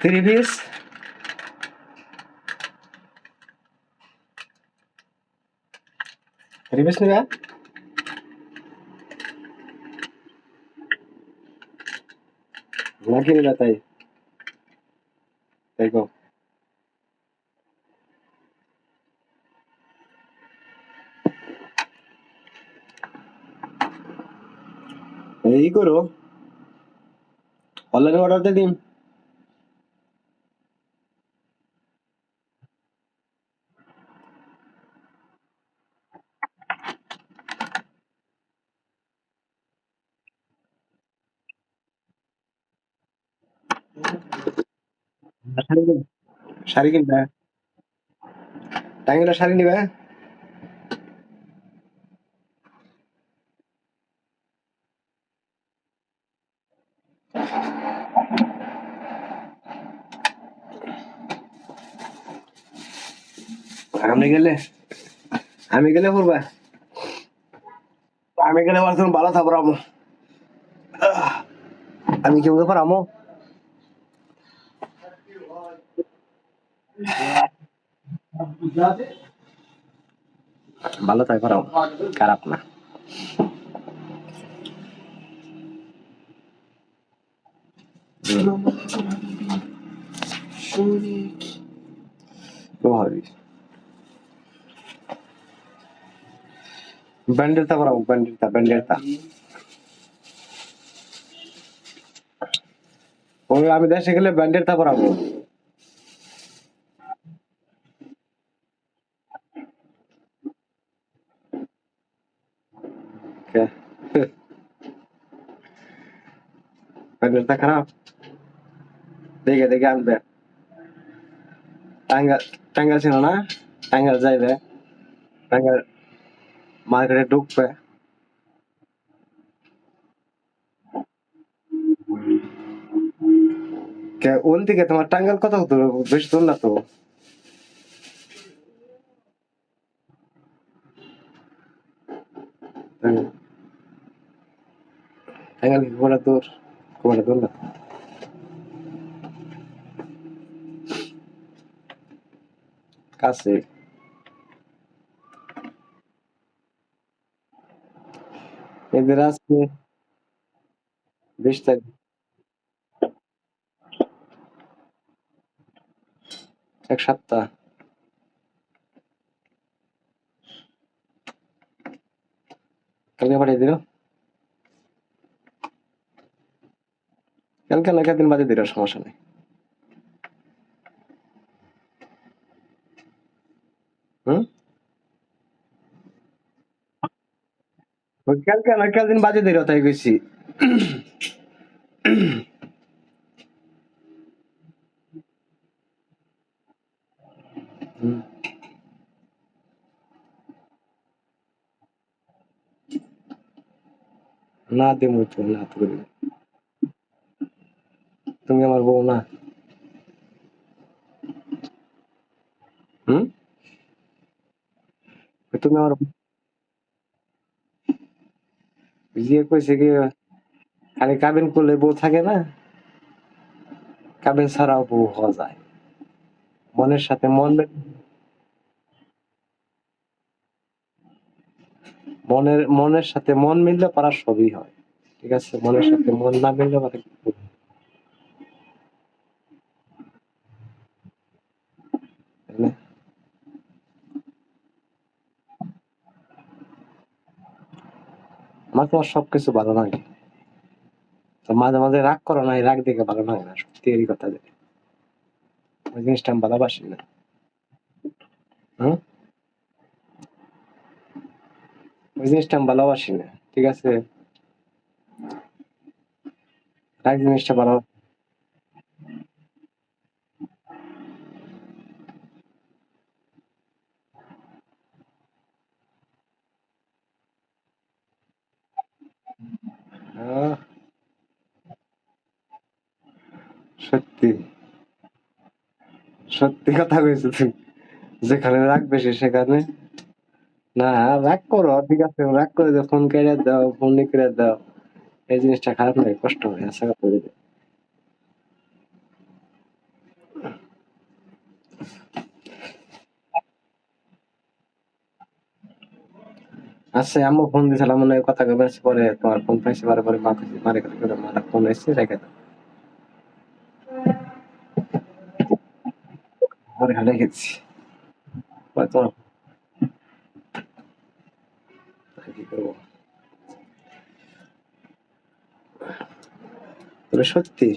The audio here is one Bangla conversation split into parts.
3 piece 3 piece নিবা নাকি নিবা তাই দেখো এই করো অনলাইনে অর্ডার দিয়ে দিন শাড়ি কিনবা টাঙ্গিলা শাড়ি নিবা আমি গেলে পড়বা আমি গেলে আমার তুমি ভালো থাকবো আমো আমি কেউ ব্যাপার আমো ভালো থাকবো আমো খারাপ না ব্যান্ডেলটা করাবো ব্যান্ডেলটা ওই আমি দেশে গেলে ব্যান্ডেলটা করাবো ব্যান্ডেলটা খারাপ দেখে দেখে আনবে টাঙ্গাল টাঙ্গাল ছিল না টাঙ্গাল যাইবে টাঙ্গাল মার্কেটে ঢুকবে ওন থেকে তোমার টাঙ্গাল কত দূর বেশি দূর না তো টাঙ্গাল কি খুব একটা দূর না কাছে এদের আজকে 20 তারিখ এক সপ্তাহ কালকে পাঠিয়ে দিল কালকে না একদিন বাদে দিল সমস্যা নেই হুম কালকে না একদিন বাদে দিল তাই কইছি না দিমু তো না তো তুমি আমার বউ না হুম তুমি আমার বিয়ে কইছে কি খালি কাবিন করলে বউ থাকে না কাবিন ছাড়াও বউ হওয়া যায় মনের সাথে মনের সাথে মন মিললে পারা সবই হয় ঠিক আছে মনের সাথে মন না মিললে পারা আমার তোমার সবকিছু ভালো লাগে তো মাঝে মাঝে রাগ করো না এই রাগ দেখে ভালো লাগে না সত্যি এই কথা দেখে ওই জিনিসটা আমি ভালোবাসি না হম ওই জিনিসটা আমি ভালোবাসি না ঠিক আছে রাগ জিনিসটা ভালো আহ, সত্যি সত্যি কথা কইছো তুমি যেখানে রাগ বেশি সেখানে না রাগ করো ঠিক আছে রাগ করে দাও ফোন কেটে দাও ফোন করে দাও এই জিনিসটা খারাপ লাগে কষ্ট হয় আশা করি আচ্ছা আম্মু ফোন দিয়েছিলাম মনে হয় কথা কবে পরে তোমার ফোন পাইছে বারে বারে মা কাছে মারে করে মারা ফোন এসে রেখে দাও পরে হারিয়ে গেছি পরে তোমার আর কি করবো তবে সত্যি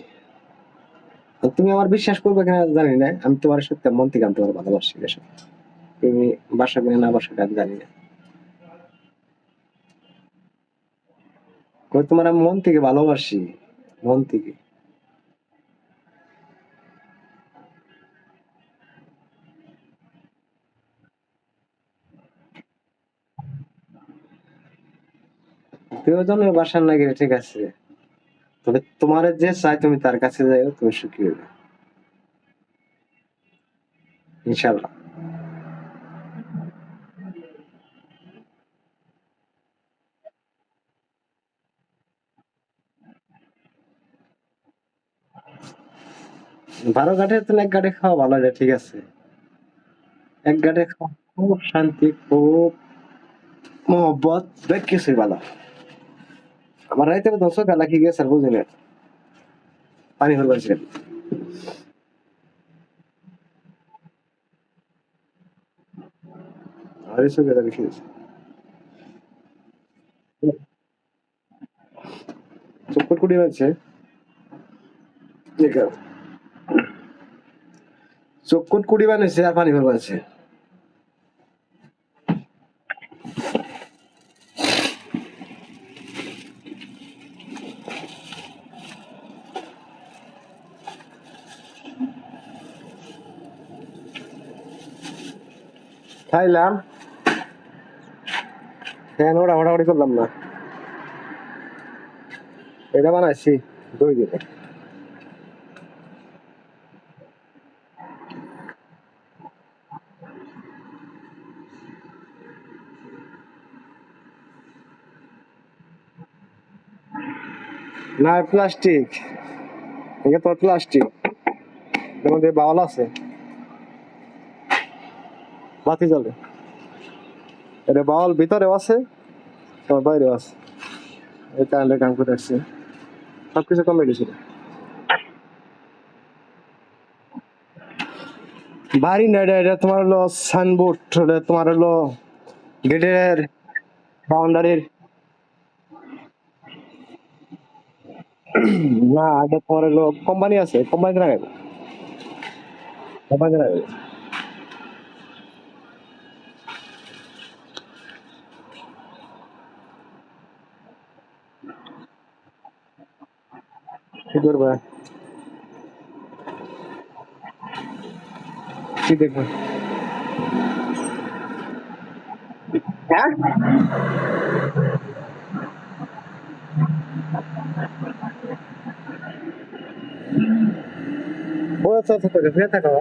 তুমি আমার বিশ্বাস করবে কিনা জানি না আমি তোমার সত্যি মন থেকে আমি তোমার ভালোবাসি এসব তুমি বাসা কিনে না বাসা আমি জানি না তোমার আমি মন থেকে ভালোবাসি মন থেকে প্রিয়জন বাসার না গেলে ঠিক আছে তবে তোমার যে চাই তুমি তার কাছে যাইও তুমি সুখী হবে ইনশাল্লাহ বারো ঘাটে তো এক ঘাটে খাওয়া ভালো এটা ঠিক আছে এক ঘাটে খাওয়া খুব শান্তি খুব মোহব্বত বেশ কিছুই ভালো আমার রাইতে দশ গালা কি গেছে আর বুঝি না পানি হল আর এসব গেলা বেশি গেছে চক্কর কুড়ি আছে চক্কর কুড়ি বানিয়েছে আর পানি ভরবা আছে খাইলাম কেন ওড়াওড়ি করলাম না এটা বানাইছি দই দিয়ে না প্লাস্টিক এটা তোর প্লাস্টিক এর মধ্যে বাওয়াল আছে বাতি জ্বলে এটা বাওয়াল ভিতরেও আছে তোমার বাইরেও আছে এই কারেন্টের কাম করে আসছে সবকিছু কমে গেছিল বাড়ি না এটা তোমার হলো সাইনবোর্ড তোমার হলো গেটের বাউন্ডারির না এটা তোমার হলো কোম্পানি আছে কোম্পানিতে লাগাবে কোম্পানিতে লাগাবে কি করবে কি দেখবে হ্যাঁ ও আচ্ছা আচ্ছা ফিরে থাকো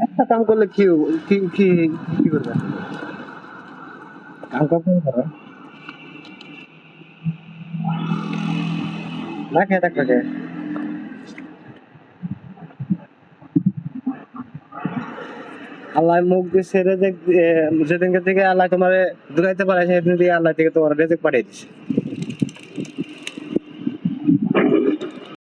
একটা কাম করলে কি কি কি কি করবে কাম করতে হবে না খেয়ে থাকবে কে আল্লাহ মুখ দিয়ে ছেড়ে যেদিনকে থেকে আল্লাহ তোমার দূরাইতে পারে সেদিন থেকে আল্লাহ থেকে তোমার রেজেক পাঠিয়ে দিচ্ছে